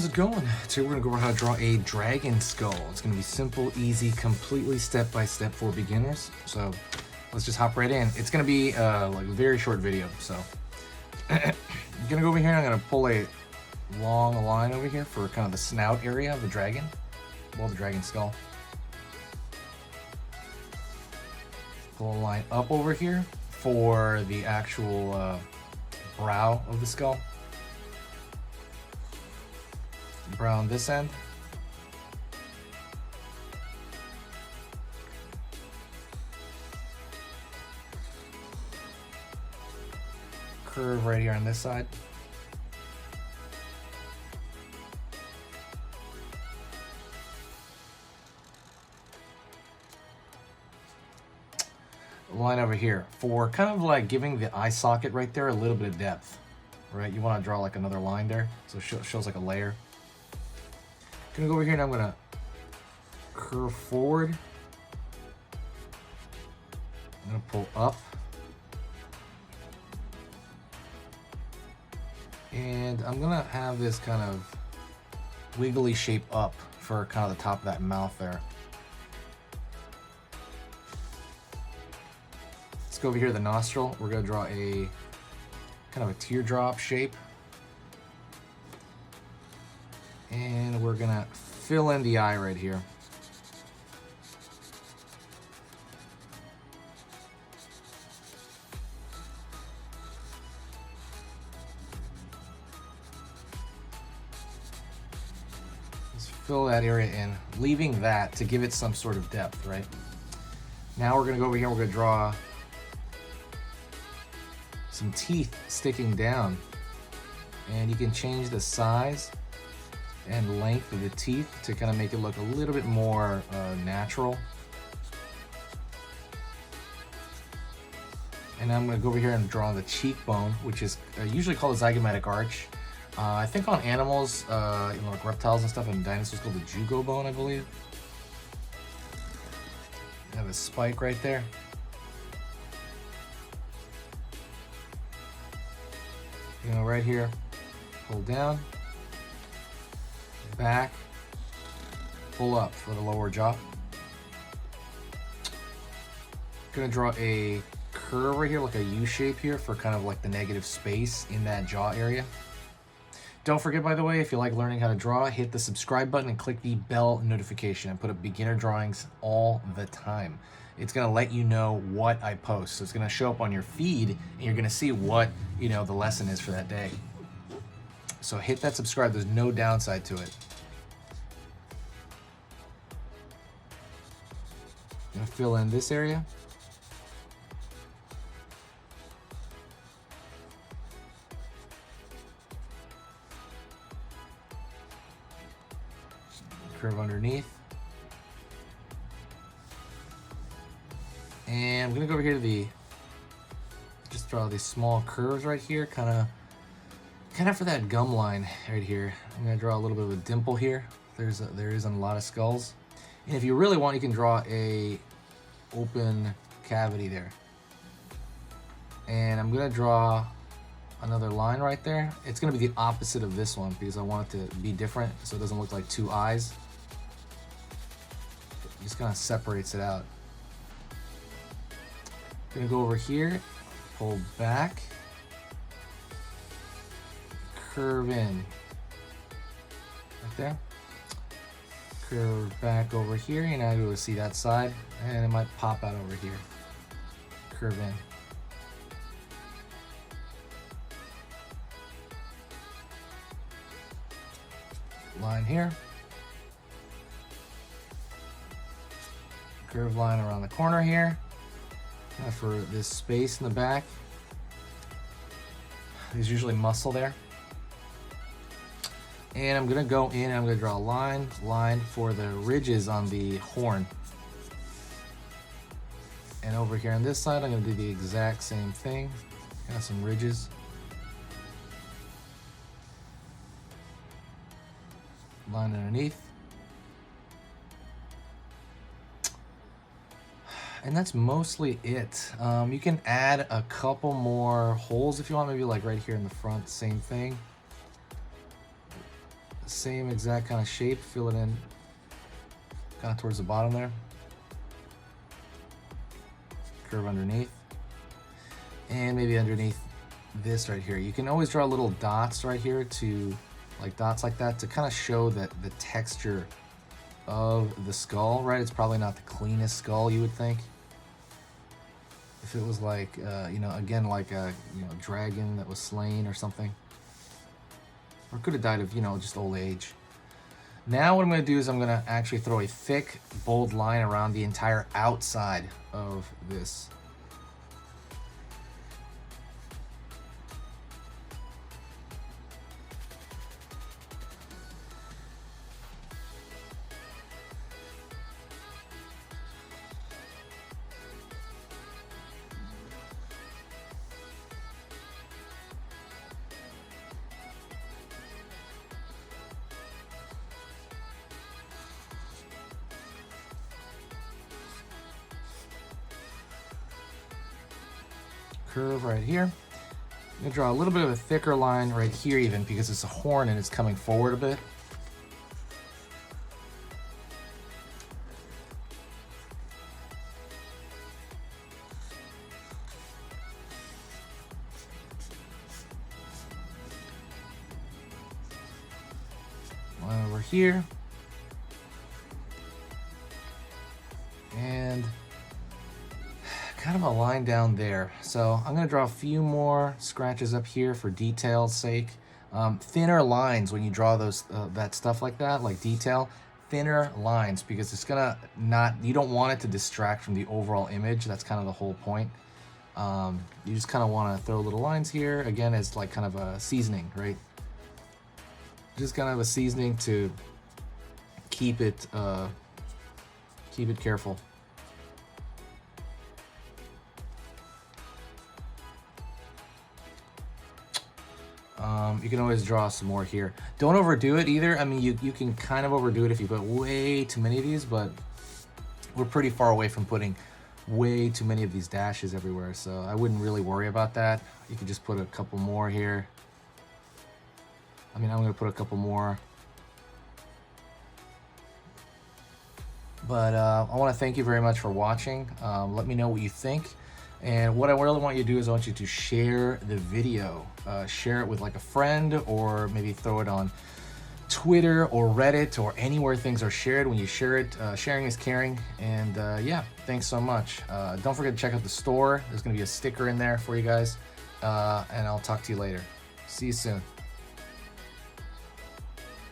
how's it going? Today we're gonna go over how to draw a dragon skull. It's gonna be simple, easy, completely step-by-step for beginners. So let's just hop right in. It's gonna be like a very short video. So I'm gonna go over here and I'm gonna pull a long line over here for kind of the snout area of the dragon. Well, the dragon skull. Pull a line up over here for the actual brow of the skull. Brow on this end. Curve right here on this side. Line over here for kind of like giving the eye socket right there a little bit of depth, right? You want to draw like another line there so it shows like a layer. Gonna go over here and I'm gonna curve forward. I'm gonna pull up. And I'm gonna have this kind of wiggly shape up for kind of the top of that mouth there. Let's go over here to the nostril. We're gonna draw a kind of a teardrop shape. And we're gonna fill in the eye right here. Let's fill that area in, leaving that to give it some sort of depth, right? Now we're gonna go over here and we're gonna draw some teeth sticking down. And you can change the size and length of the teeth to kind of make it look a little bit more natural. And I'm going to go over here and draw the cheekbone, which is usually called a zygomatic arch. I think on animals, like reptiles and stuff, and dinosaurs, called the jugo bone, I believe. I have a spike right there. Right here, pull down. Back, pull up for the lower jaw. Gonna draw a curve right here, like a U shape here for kind of like the negative space in that jaw area. Don't forget, by the way, if you like learning how to draw, hit the subscribe button and click the bell notification. I put up beginner drawings all the time. It's gonna let you know what I post. So it's gonna show up on your feed and you're gonna see what, the lesson is for that day. So hit that subscribe, there's no downside to it. I'm gonna fill in this area. Curve underneath. And I'm gonna go over here to just draw these small curves right here, kind of for that gum line right here. I'm gonna draw a little bit of a dimple here. There is on a lot of skulls. And if you really want, you can draw a open cavity there. And I'm gonna draw another line right there. It's gonna be the opposite of this one because I want it to be different so it doesn't look like two eyes. It just kind of separates it out. Gonna go over here, pull back, curve in, right there. Curve back over here, you're not able to see that side, and it might pop out over here. Curve in. Line here. Curve line around the corner here. For this space in the back. There's usually muscle there. And I'm gonna go in and I'm gonna draw a line for the ridges on the horn. And over here on this side, I'm gonna do the exact same thing. Got some ridges. Line underneath. And that's mostly it. You can add a couple more holes if you want, maybe like right here in the front, same thing. Same exact kind of shape, fill it in kind of towards the bottom there. Curve underneath. And maybe underneath this right here. You can always draw little dots right here to, like dots like that, to kind of show that the texture of the skull, right? It's probably not the cleanest skull, you would think. If it was like, you know, again, like a dragon that was slain or something. Or could have died of, you know, just old age. Now what I'm going to do is I'm going to actually throw a thick, bold line around the entire outside of this. Curve right here. I'm gonna draw a little bit of a thicker line right here even because it's a horn and it's coming forward a bit. One over here. And kind of a line down there. So I'm going to draw a few more scratches up here for detail's sake. Thinner lines when you draw those that stuff like that, like detail, thinner lines, because it's gonna not, you don't want it to distract from the overall image. That's kind of the whole point. You just kind of want to throw little lines here again as like kind of a seasoning, right? Just kind of a seasoning to keep it careful. You can always draw some more here. Don't overdo it either. I mean, you can kind of overdo it if you put way too many of these, but we're pretty far away from putting way too many of these dashes everywhere, so I wouldn't really worry about that. You could just put a couple more here. I mean, I'm going to put a couple more. But I want to thank you very much for watching. Let me know what you think. And what I really want you to do is I want you to share the video. Share it with like a friend, or maybe throw it on Twitter or Reddit or anywhere things are shared. When you share it, sharing is caring. And yeah, thanks so much. Don't forget to check out the store. There's going to be a sticker in there for you guys. And I'll talk to you later. See you soon.